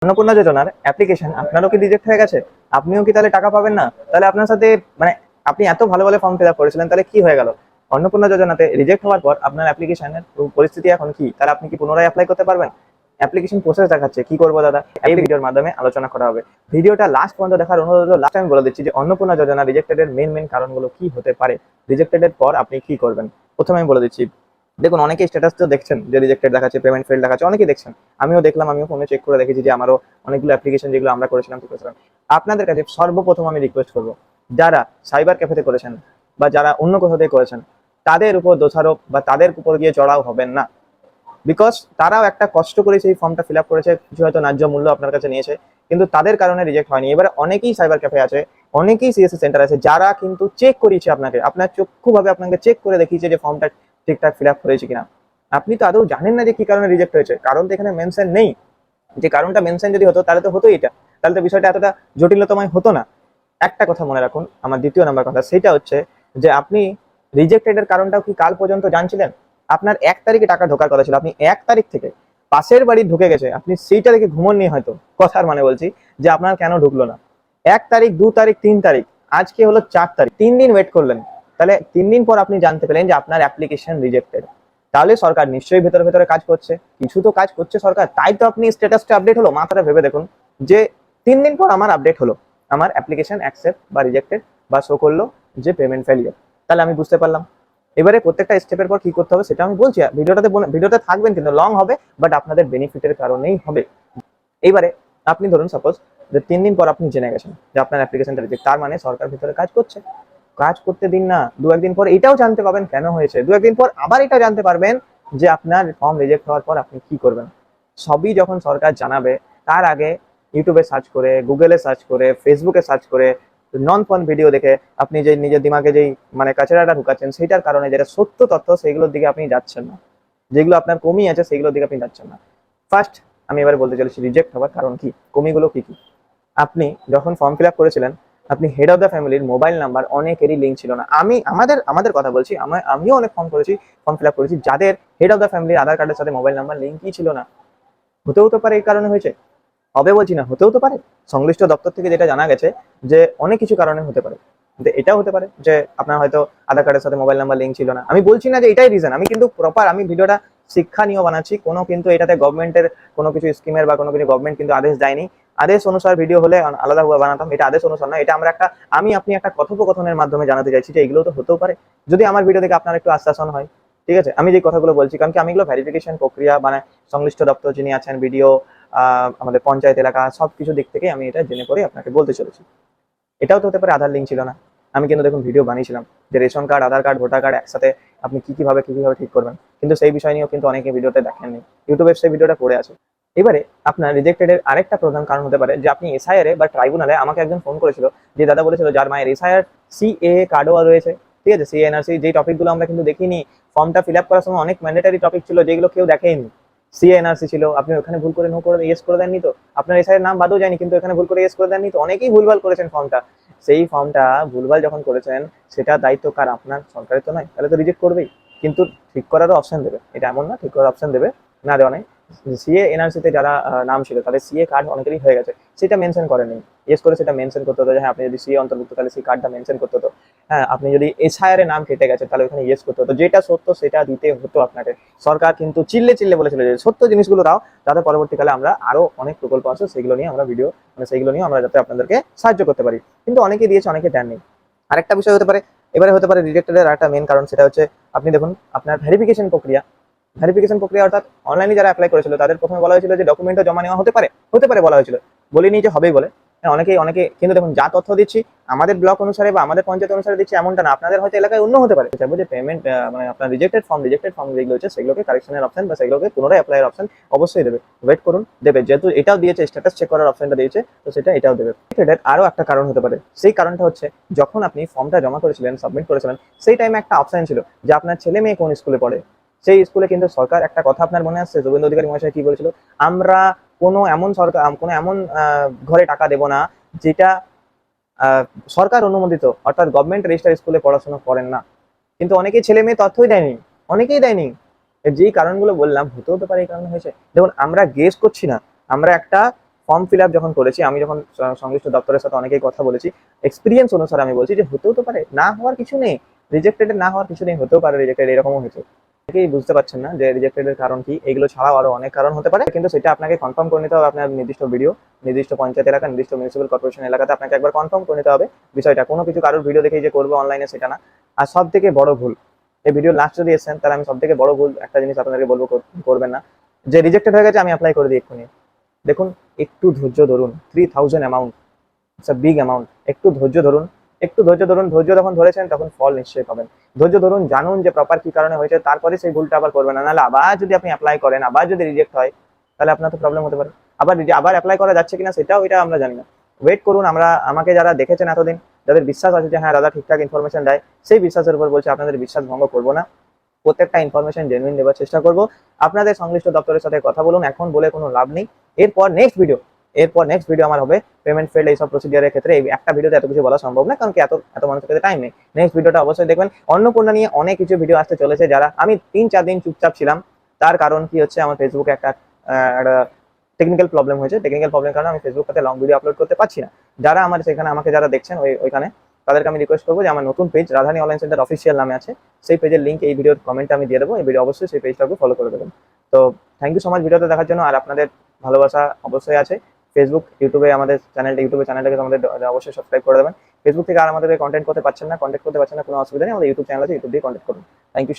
অন্নপূর্ণা যোজনার অ্যাপ্লিকেশন আপনারও কি রিজেক্ট হয়ে গেছে? আপনিও কি তাহলে টাকা পাবেন না? তাহলে আপনার সাথে মানে আপনি এত ভালো ভালো ফর্ম ফিল আপ করেছিলেন, তাহলে কি হয়ে গেল? অন্নপূর্ণা যোজনাতে রিজেক্ট হওয়ার পর আপনার অ্যাপ্লিকেশনের পরিস্থিতি এখন কি? তাহলে আপনি কি পুনরায় অ্যাপ্লাই করতে পারবেন? অ্যাপ্লিকেশন প্রসেস দেখাচ্ছে, কি করবো দাদা? এই ভিডিওর মাধ্যমে আলোচনা করা হবে। ভিডিওটা লাস্ট পর্যন্ত দেখার অনুরোধ রইলো। লাস্ট আমি বলে দিচ্ছি যে অন্নপূর্ণা যোজনা রিজেক্টেড এর মেন কারণগুলো কি হতে পারে, রিজেক্টেড এর পর আপনি কি করবেন। প্রথমে আমি বলে দিচ্ছি, দেখুন অনেকেই স্ট্যাটাস তো দেখছেন যে রিজেক্টেড দেখাচ্ছে, পেমেন্ট ফেল দেখাচ্ছে, অনেকেই দেখছেন। আমিও দেখলাম, আমিও ফোনে চেক করে দেখেছি যে আমারও অনেকগুলো অ্যাপ্লিকেশন যেগুলো আমরা করেছিলাম ঠিক করেছিলাম। আপনাদের কাছে সর্বপ্রথম আমি রিকোয়েস্ট করবো, যারা সাইবার ক্যাফেতে করেছেন বা যারা অন্য কোথাও থেকে করেছেন, তাদের উপর দোষারোপ বা তাদের উপর গিয়ে চড়াও হবেন না। বিকজ তারাও একটা কষ্ট করে সেই ফর্মটা ফিল আপ করেছে, কিছু হয়তো ন্যায্য মূল্য আপনার কাছে নিয়েছে, কিন্তু তাদের কারণে রিজেক্ট হয়নি। এবারে অনেকেই সাইবার ক্যাফে আছে, অনেকেই সিএসসি সেন্টার আছে, যারা কিন্তু চেক করিয়েছে আপনাকে, আপনার চক্ষুভাবে আপনাকে চেক করে দেখিয়েছে যে ফর্মটা ঠিকঠাক ফিল আপ করেছে কিনা। আপনি তো আদৌ জানেন না যে কি কারণে রিজেক্ট হয়েছে, কারণ তো এখানে মেনশন নেই। যে কারণটা মেনশন যদি হতো তাহলে তো হতোই এটা, তাহলে তো বিষয়টা এতটা জটিলতময় হতো না। একটা কথা মনে রাখুন, আমার দ্বিতীয় নাম্বার কথা, সেটা হচ্ছে যে আপনি রিজেক্টেড এর কারণটাও কি কাল পর্যন্ত জানছিলেন? আপনার 1 তারিখে টাকা ঢোকার কথা ছিল, আপনি 1 তারিখ থেকে পাশের বাড়ি ঢুকে গেছে, আপনি সেইটা দেখে ঘুমোননি হয়তো, কথার মানে বলছি যে আপনার কেন ঢুকলো না। 1 তারিখ, 2 তারিখ, 3 তারিখ, আজকে হলো 4 তারিখ, 3 দিন ওয়েট করলেন। তাহলে 3 দিন পর আপনি জানতে পেলেন যে আপনার অ্যাপ্লিকেশন রিজেক্টেড। তাহলে সরকার নিশ্চয়ই ভেতরে ভেতরে কাজ করছে, কিছু তো কাজ করছে সরকার, তাই তো আপনি স্ট্যাটাসটা আপডেট হলো। মাথাটা ভেবে দেখুন যে 3 দিন পর আমার আপডেট হলো, আমার অ্যাপ্লিকেশন অ্যাকসেপ্ট বা রিজেক্টেড বা শো করলো যে পেমেন্ট ফেলিয়ার। তাহলে আমি বুঝতে পারলাম এবারে প্রত্যেকটা স্টেপের পর কি করতে হবে সেটা আমি বলছি। ভিডিওতে থাকবেন, কিন্তু লং হবে, বাট আপনাদের বেনিফিটের কারণেই হবে। এইবারে আপনি ধরুন সাপোজ যে 3 দিন পর আপনি জেনে গেছেন যে আপনার অ্যাপ্লিকেশনটা রিজেক্ট, তার মানে সরকার ভিতরে কাজ করছে। কাজ করতে দিন না, 2-1 দিন পর এটাও জানতে পারবেন কেন হয়েছে, 2-1 দিন পর আবার এটা জানতে পারবেন যে আপনার ফর্ম রিজেক্ট হওয়ার পর আপনি কি করবেন। সবই যখন সরকার জানাবে, তার আগে ইউটিউবে সার্চ করে, গুগলে সার্চ করে, ফেসবুকে সার্চ করে, নন ফন ভিডিও দেখে আপনি যে নিজের দিমাগে যেই মানে কাচড়াটা ঢুকাচ্ছেন, সেইটার কারণে যেটা সত্য তথ্য সেইগুলোর দিকে আপনি যাচ্ছেন না, যেগুলো আপনার কমি আছে সেইগুলোর দিকে আপনি যাচ্ছেন না। ফার্স্ট আমি এবারে বলতে চলেছি রিজেক্ট হওয়ার কারণ কি, কমিগুলো কি কি। আপনি যখন ফর্ম ফিল আপ করেছিলেন, আপনি হেড অফ দ্য ফ্যামিলির মোবাইল নাম্বার অনেকেরই লিঙ্ক ছিল না। আমি আমাদের আমাদের কথা বলছি, আমিও অনেক ফর্ম ফিল আপ করেছি যাদের হেড অফ দ্য ফ্যামিলির আধার কার্ডের সাথে মোবাইল নাম্বার লিঙ্কই ছিল না। হতেও তো পারে এই কারণে হয়েছে, হবে বলছি না, হতেও তো পারে। সংশ্লিষ্ট দপ্তর থেকে যেটা জানা গেছে যে অনেক কিছু কারণে হতে পারে, কিন্তু এটাও হতে পারে যে আপনার হয়তো আধার কার্ডের সাথে মোবাইল নাম্বার লিঙ্ক ছিল না। আমি বলছি না যে এটাই রিজন, আমি কিন্তু প্রপার আমি ভিডিওটা শিক্ষা নিয়েও বানাচ্ছি, কোনো কিন্তু এটাতে গভর্নমেন্টের কোনো কিছু স্কিমের বা কোনো কিছু গভর্নমেন্ট কিন্তু আদেশ দেয়নি। আদেশ অনুসার ভিডিও হলে আলাদা বানাতাম, এটা আদেশ অনুসার না, এটা আমরা একটা আমি আপনি একটা কথোপকথনের মাধ্যমে জানাতে চাইছি যে এগুলো তো হতেও পারে, যদি আমার ভিডিও থেকে আপনার একটু আশ্বাসন হয়। ঠিক আছে, আমি যে কথাগুলো বলছি, কারণ কি আমি এগুলো ভেরিফিকেশন প্রক্রিয়া মানে সংশ্লিষ্ট দপ্তর যিনি আছেন, ভিডিও আমাদের পঞ্চায়েত এলাকা সবকিছু দিক থেকে আমি এটা জেনে পরে আপনাকে বলতে চলেছি। এটাও তো হতে পারে আধার লিঙ্ক ছিল না। আমি কিন্তু দেখুন ভিডিও বানিয়েছিলাম যে রেশন কার্ড, আধার কার্ড, ভোটার কার্ড একসাথে আপনি কি কিভাবে ঠিক করবেন, কিন্তু সেই বিষয় নিয়েও কিন্তু অনেকে ভিডিওতে দেখেননি, ইউটিউবে সেই ভিডিওটা পড়ে আছে। এবারে আপনার রিজেক্টেড এর আরেকটা প্রধান কারণ হতে পারে যে আপনি এসআইআর এ বা ট্রাইব্যুনালে, আমাকে একজন ফোন করেছিল যে দাদা বলেছিল যার মায়ের এসআইআর সিএ কার্ডও রয়েছে, ঠিক আছে, সিএ এনআরসি, যে টপিকগুলো আমরা কিন্তু দেখিনি, ফর্মটা ফিল আপ করার সময় অনেক ম্যান্ডেটারি টপিক ছিল যেগুলো কেউ দেখেনি। সিএ এনআরসি ছিল, আপনি ওখানে ভুল করে নো করে ইয়েস করে দেননি তো, আপনার এসআইআর নাম বাদও যায়নি কিন্তু এখানে ভুল করে ইয়েস করে দেননি তো, অনেকেই ভুলভাল করেছেন ফর্মটা। সেই ফর্মটা ভুলভাল যখন করেছেন, সেটা দায়িত্ব কার? আপনার, সরকারের তো নয়, তাহলে তো রিজেক্ট করবেই। কিন্তু ঠিক করারও অপশন দেবে, এটা এমন না ঠিক করার অপশন দেবে না, দেওয়া নেই। সিএ এনআরসি তে যারা নাম ছিল তাদের সিএ কার্ড অনেকেরই হয়ে গেছে, সেটা মেনশন করেনি। ইয়েস করে সেটা মেনশন করতে হতো যে হ্যাঁ আপনি যদি সিএ অন্তর্ভুক্ত তাহলে সেই কার্ডটা মেনশন করতে হতো। হ্যাঁ, আপনি যদি এসআইআর এর নাম কেটে গেছে তাহলে ওখানে ইয়েস করতে হতো, যেটা সত্য সেটা দিতে হতো আপনাকে। সরকার কিন্তু চিল্লে চিল্লে বলেছিল যে সত্য জিনিসগুলো দাও, যাতে পরবর্তীকালে আমরা আরো অনেক প্রকল্প আছে সেগুলো নিয়ে আমরা ভিডিও মানে সেইগুলো নিয়ে আমরা যাতে আপনাদেরকে সাহায্য করতে পারি। কিন্তু অনেকে দিয়েছে, অনেকে দেননি। আরেকটা বিষয় হতে পারে, এবারে হতে পারে রিজেক্টেড এর একটা মেন কারণ, সেটা হচ্ছে আপনি দেখুন আপনার ভেরিফিকেশন প্রক্রিয়া অর্থাৎ অনলাইনে যারা অ্যাপ্লাই করেছিল তাদের প্রথমে বলা হয়েছিল যে ডকুমেন্টও জমা নেওয়া হতে পারে বলা হয়েছিল, বলিনি যে হবেই বলে। হ্যাঁ, অনেকে কিন্তু দেখুন যা তথ্য দিচ্ছি আমাদের ব্লক অনুসারে বা আমাদের পঞ্চায়েত অনুসারে দিচ্ছি এমনটা না, আপনাদের হয়তো এলাকায় অন্য হতে পারে। চাইবো যে পেমেন্ট মানে আপনার রিজেক্টেড ফর্ম যেগুলো হচ্ছে সেগুলোকে কারেকশনের অপশন বা সেগুলোকে পুনরায় অ্যাপ্লাইয়ের অপশন অবশ্যই দেবে। ওয়েট করুন, দেবে, যেহেতু এটাও দিয়েছে, স্ট্যাটাস চেক করার অপশনটা দিয়েছে, তো সেটা এটাও দেবে। এটার আরো একটা কারণ হতে পারে, সেই কারণটা হচ্ছে যখন আপনি ফর্মটা জমা করেছিলেন, সাবমিট করেছিলেন, সেই টাইমে একটা অপশন ছিল যে আপনার ছেলে মেয়ে কোন স্কুলে পড়ে। সেই স্কুলে কিন্তু সরকার একটা কথা আপনার মনে আসছে, শুভেন্দু অধিকারী মহাশয় কি বলেছিল, আমরা কোনো এমন ঘরে টাকা দেব না যেটা সরকার অনুমোদিত অর্থাৎ গভর্নমেন্ট রেজিস্টার স্কুলে পড়াশোনা করেন না। কিন্তু অনেকেই ছেলে মেয়ে তথ্যই দেয়নি, অনেকেই দেয়নি। যেই কারণগুলো বললাম হতেও তো পারে এই কারণে হয়েছে। দেখুন আমরা গেস করছি না, আমরা একটা ফর্ম ফিল আপ যখন করেছি, আমি যখন সংশ্লিষ্ট দপ্তরের সাথে অনেকেই কথা বলেছি, এক্সপিরিয়েন্স অনুসারে আমি বলছি যে হতেও তো পারে, না হওয়ার কিছু নেই, রিজেক্টেড না হওয়ার কিছু নেই, হতেও পারে রিজেক্টেড, এরকমও হয়েছে। অনেকেই বুঝতে পারছেন না যে রিজেক্টেড এর কারণ কি, এগুলো ছাড়াও আরো অনেক কারণ হতে পারে, কিন্তু সেটা আপনাকে কনফার্ম করে নিতে হবে। আপনার নির্দিষ্ট ভিডিও, নির্দিষ্ট পঞ্চায়েত এলাকা, নির্দিষ্ট মিউনিসিপ্যাল কর্পোরেশন এলাকাতে আপনাকে একবার কনফার্ম করে নিতে হবে বিষয়টা। কোনো কিছু কারোর ভিডিও দেখেই যে করবো অনলাইনে, সেটা না। আর সব থেকে বড় ভুল, এই ভিডিও লাস্ট যদি এসেছেন তাহলে আমি সব থেকে বড় ভুল একটা জিনিস আপনাদেরকে বলবো, করবেন না যে রিজেক্টেড হয়ে গেছে আমি অ্যাপ্লাই করে দিই এক্ষুনি। দেখুন, একটু ধৈর্য ধরুন। 3000 amount, it's a big amount. একটু ধৈর্য ধরুন, একটু ধৈর্য ধরুন। ধৈর্য যখন ধরেছেন তখন ফল নিশ্চয়ই পাবেন। ধৈর্য ধরুন, জানুন যে প্রপার কি কারণে হয়েছে, তারপরে সেই ভুলটা আবার করবেন না। নাহলে আবার যদি আপনি অ্যাপ্লাই করেন, আবার যদি রিজেক্ট হয়, তাহলে আপনার তো প্রবলেম হতে পারে। আবার অ্যাপ্লাই করা যাচ্ছে কিনা সেটাও এটা আমরা জানি না। ওয়েট করুন। আমাকে যারা দেখেছেন এতদিন, যাদের বিশ্বাস আছে যে হ্যাঁ দাদা ঠিকঠাক ইনফরমেশন দেয়, সেই বিশ্বাসের উপর বলছে আপনাদের বিশ্বাস ভঙ্গ করবো না। প্রত্যেকটা ইনফরমেশন জেনুইন দেওয়ার চেষ্টা করবো। আপনাদের সংশ্লিষ্ট দপ্তরের সাথে কথা বলুন, এখন বলে কোনো লাভ নেই। এরপর নেক্সট ভিডিও আমার হবে পেমেন্ট ফেল্ড এইসব প্রসিডিয়ারের ক্ষেত্রে। এই একটা ভিডিওতে এত কিছু বলা সম্ভব না, কারণ কি এত এত মানুষের কাছে টাইম নেই। নেক্সট ভিডিওটা অবশ্যই দেখবেন। অন্নপূর্ণা নিয়ে অনেক কিছু ভিডিও আসতে চলেছে। যারা আমি 3-4 দিন চুপচাপ ছিলাম, তার কারণ কি হচ্ছে, আমার ফেসবুকে একটা টেকনিক্যাল প্রবলেম হয়েছে। টেকনিক্যাল প্রবলেম কারণে আমি ফেসবুকটাতে লং ভিডিও আপলোড করতে পারছি না। যারা আমার সেখানে আমাকে যারা দেখছেন ওইখানে, তাদেরকে আমি রিকোয়েস্ট করবো যে আমার নতুন পেজ রাধানী অনলাইন সেন্টার অফিসিয়াল নামে আছে, সেই পেজের লিঙ্ক এই ভিডিওর কমেন্টে আমি দিয়ে দেবো। এই ভিডিও অবশ্যই সেই পেজটাকে ফলো করে দেবেন। তো থ্যাংক ইউ সো মাচ ভিডিওটা দেখার জন্য। আর আপনাদের ভালোবাসা অবশ্যই আছে। ফেসবুক, ইউটিউবে আমাদের ইউটিউবে চ্যানেলটাকে আমাদের অবশ্যই সাবস্ক্রাইব করে দেবেন। ফেসবুক থেকে আর আমাদের কন্টেন্ট করতে পারছেন না, কোনো অসুবিধা নেই। আমাদের ইউটিউব চ্যানেল আছে, ইউটিউব দিয়ে কন্টেন্ট করুন। Thank you.